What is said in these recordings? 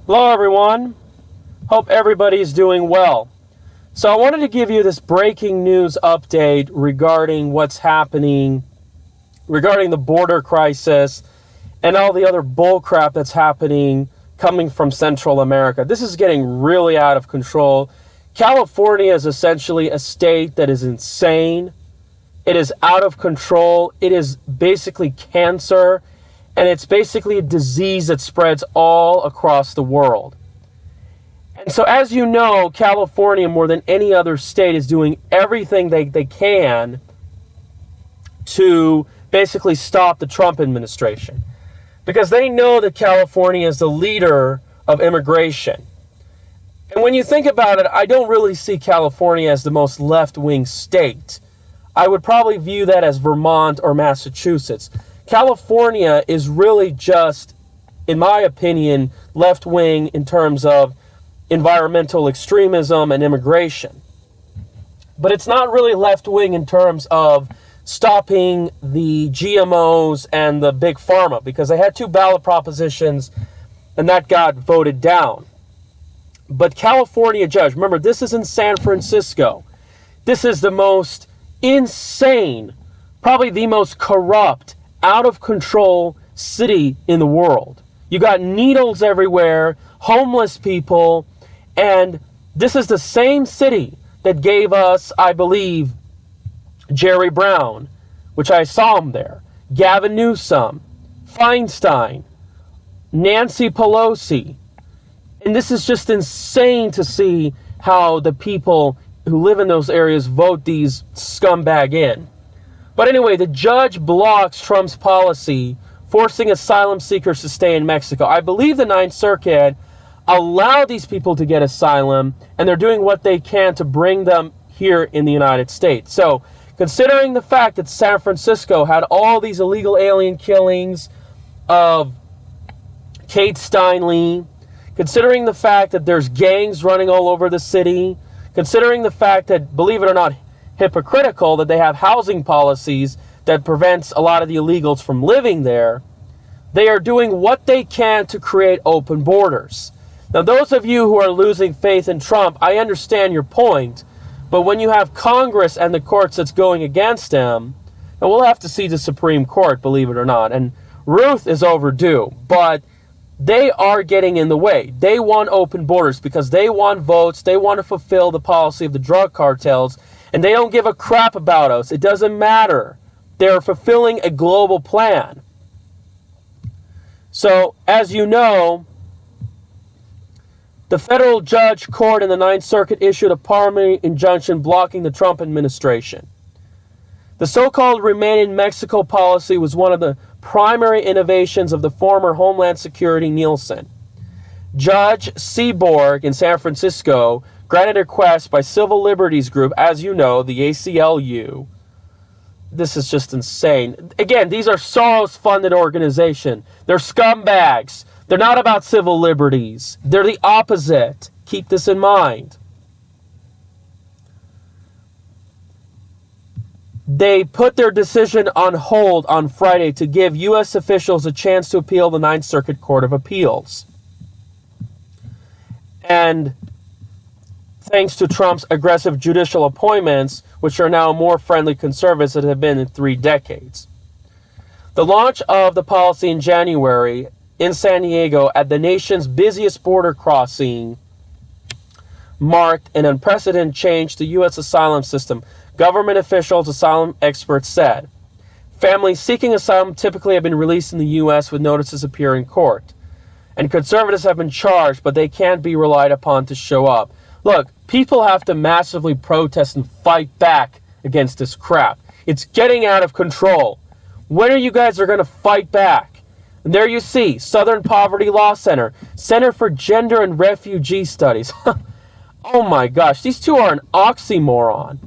Hello everyone, hope everybody's doing well. So I wanted to give you this breaking news update regarding what's happening, regarding the border crisis and all the other bullcrap that's happening coming from Central America. This is getting really out of control. California is essentially a state that is insane. It is out of control. It is basically cancer. And it's basically a disease that spreads all across the world. And so as you know, California, more than any other state, is doing everything they can to basically stop the Trump administration. Because they know that California is the leader of immigration. And when you think about it, I don't really see California as the most left-wing state. I would probably view that as Vermont or Massachusetts. California is really just, in my opinion, left-wing in terms of environmental extremism and immigration. But it's not really left-wing in terms of stopping the GMOs and the big pharma, because they had two ballot propositions and that got voted down. But California judge, remember, this is in San Francisco. This is the most insane, probably the most corrupt, out of control city in the world. You got needles everywhere, homeless people, and this is the same city that gave us, I believe, Jerry Brown, which I saw him there, Gavin Newsom, Feinstein, Nancy Pelosi. And this is just insane to see how the people who live in those areas vote these scumbag in. But anyway, the judge blocks Trump's policy, forcing asylum seekers to stay in Mexico. I believe the Ninth Circuit allowed these people to get asylum, and they're doing what they can to bring them here in the United States. So, considering the fact that San Francisco had all these illegal alien killings of Kate Steinle, considering the fact that there's gangs running all over the city, considering the fact that, believe it or not, hypocritical that they have housing policies that prevents a lot of the illegals from living there, they are doing what they can to create open borders. Now, those of you who are losing faith in Trump, I understand your point, but when you have Congress and the courts that's going against him, and we'll have to see the Supreme Court, believe it or not, and Ruth is overdue, but they are getting in the way. They want open borders because they want votes, they want to fulfill the policy of the drug cartels, and they don't give a crap about us. It doesn't matter. They're fulfilling a global plan. So, as you know, the federal judge court in the Ninth Circuit issued a permanent injunction blocking the Trump administration. The so-called Remain in Mexico policy was one of the primary innovations of the former Homeland Security Nielsen. Judge Seaborg in San Francisco granted a request by Civil Liberties Group, as you know, the ACLU. This is just insane. Again, these are Soros-funded organizations. They're scumbags. They're not about civil liberties. They're the opposite. Keep this in mind. They put their decision on hold on Friday to give U.S. officials a chance to appeal the Ninth Circuit Court of Appeals. And thanks to Trump's aggressive judicial appointments, which are now more friendly conservatives than have been in 3 decades. The launch of the policy in January in San Diego at the nation's busiest border crossing marked an unprecedented change to the U.S. asylum system. Government officials, asylum experts said. Families seeking asylum typically have been released in the U.S. with notices appear in court. And conservatives have been charged, but they can't be relied upon to show up. Look, people have to massively protest and fight back against this crap. It's getting out of control. When are you guys going to fight back? And there you see, Southern Poverty Law Center, Center for Gender and Refugee Studies. Oh my gosh, these two are an oxymoron.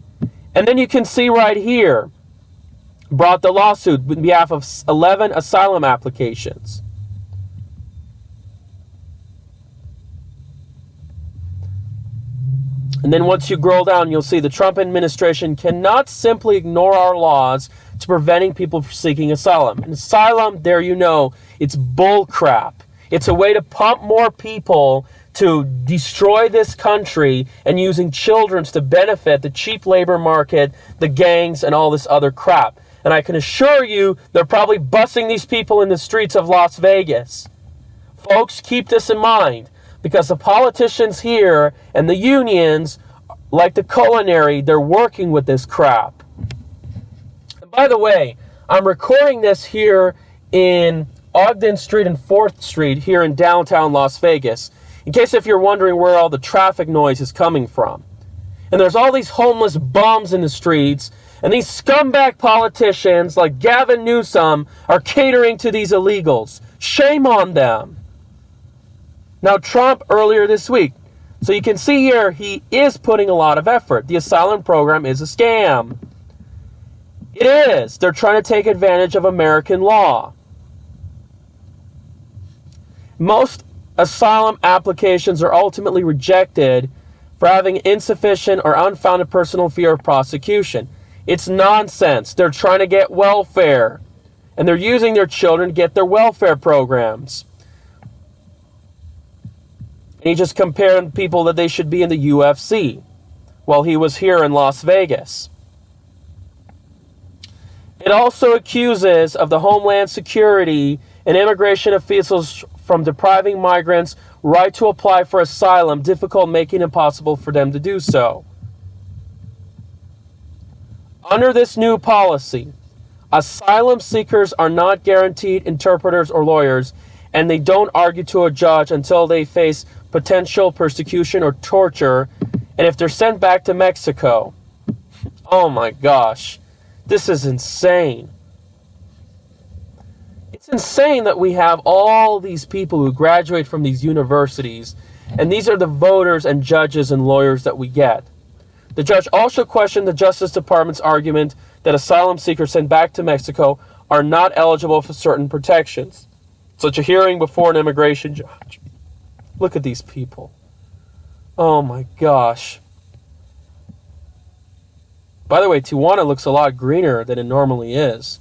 And then you can see right here, brought the lawsuit on behalf of 11 asylum applications. And then once you scroll down, you'll see the Trump administration cannot simply ignore our laws to preventing people from seeking asylum. And asylum, there you know, it's bull crap. It's a way to pump more people to destroy this country and using children to benefit the cheap labor market, the gangs, and all this other crap. And I can assure you they're probably busing these people in the streets of Las Vegas. Folks, keep this in mind, because the politicians here and the unions, like the Culinary, they're working with this crap. And by the way, I'm recording this here in Ogden Street and 4th Street here in downtown Las Vegas, in case if you're wondering where all the traffic noise is coming from. And there's all these homeless bums in the streets, and these scumbag politicians like Gavin Newsom are catering to these illegals. Shame on them. Now, Trump earlier this week, so you can see here, he is putting a lot of effort. The asylum program is a scam. It is. They're trying to take advantage of American law. Most asylum applications are ultimately rejected for having insufficient or unfounded personal fear of prosecution. It's nonsense. They're trying to get welfare, and they're using their children to get their welfare programs. And he just compared people that they should be in the UFC while he was here in Las Vegas. It also accuses of the Homeland Security and immigration officials from depriving migrants right to apply for asylum, difficult, making it impossible for them to do so. Under this new policy, asylum seekers are not guaranteed interpreters or lawyers, and they don't argue to a judge until they face potential persecution or torture, and if they're sent back to Mexico. Oh my gosh, this is insane. It's insane that we have all these people who graduate from these universities, and these are the voters and judges and lawyers that we get. The judge also questioned the Justice Department's argument that asylum seekers sent back to Mexico are not eligible for certain protections, such a hearing before an immigration judge. Look at these people. Oh my gosh. By the way, Tijuana looks a lot greener than it normally is.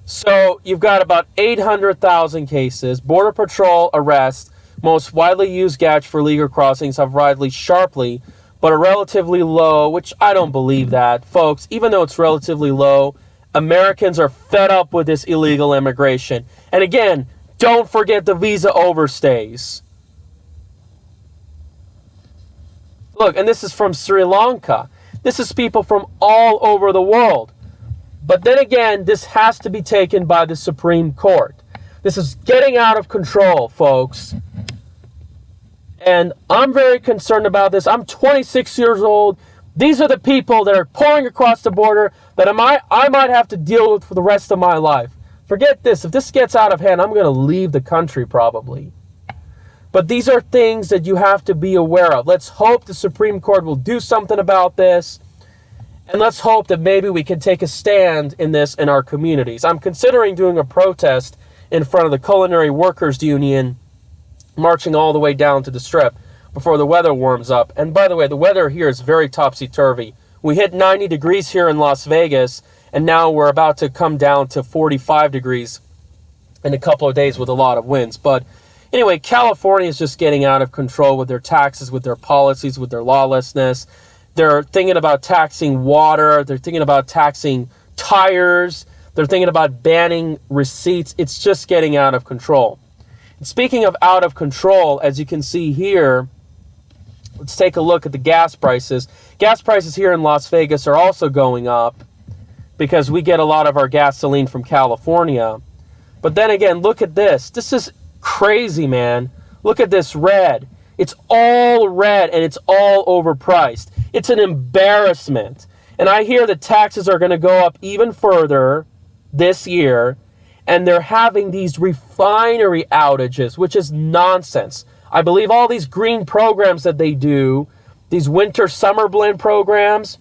So you've got about 800,000 cases. Border Patrol arrests, most widely used gauge for legal crossings, have risen sharply, but are relatively low, which I don't believe that. Folks, even though it's relatively low, Americans are fed up with this illegal immigration. And again, don't forget the visa overstays. Look, and this is from Sri Lanka. This is people from all over the world. But then again, this has to be taken by the Supreme Court. This is getting out of control, folks. And I'm very concerned about this. I'm 26 years old. These are the people that are pouring across the border that I might have to deal with for the rest of my life. Forget this. If this gets out of hand, I'm going to leave the country probably. But these are things that you have to be aware of. Let's hope the Supreme Court will do something about this. And let's hope that maybe we can take a stand in this in our communities. I'm considering doing a protest in front of the Culinary Workers Union, marching all the way down to the Strip before the weather warms up. And by the way, the weather here is very topsy-turvy. We hit 90 degrees here in Las Vegas, and now we're about to come down to 45 degrees in a couple of days with a lot of winds. But anyway, California is just getting out of control with their taxes, with their policies, with their lawlessness. They're thinking about taxing water. They're thinking about taxing tires. They're thinking about banning receipts. It's just getting out of control. And speaking of out of control, as you can see here, let's take a look at the gas prices. Gas prices here in Las Vegas are also going up because we get a lot of our gasoline from California. But then again, look at this. This is crazy, man. Look at this red. It's all red and it's all overpriced. It's an embarrassment. And I hear the taxes are going to go up even further this year. And they're having these refinery outages, which is nonsense. I believe all these green programs that they do, these winter-summer blend programs,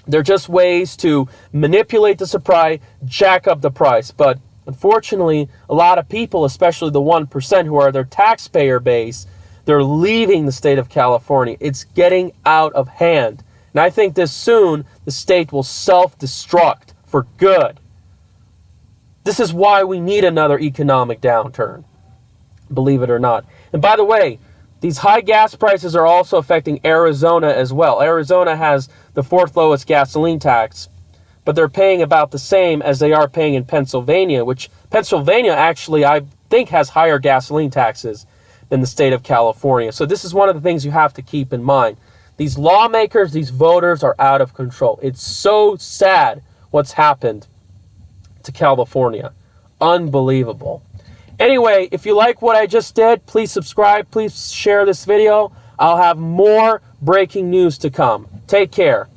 they're just ways to manipulate the supply, jack up the price. But unfortunately, a lot of people, especially the 1% who are their taxpayer base, they're leaving the state of California. It's getting out of hand. And I think this soon, the state will self-destruct for good. This is why we need another economic downturn, believe it or not. And by the way, these high gas prices are also affecting Arizona as well. Arizona has the 4th lowest gasoline tax, but they're paying about the same as they are paying in Pennsylvania, which Pennsylvania actually, I think, has higher gasoline taxes than the state of California. So this is one of the things you have to keep in mind. These lawmakers, these voters are out of control. It's so sad what's happened to California. Unbelievable. Anyway, if you like what I just did, please subscribe. Please share this video. I'll have more breaking news to come. Take care.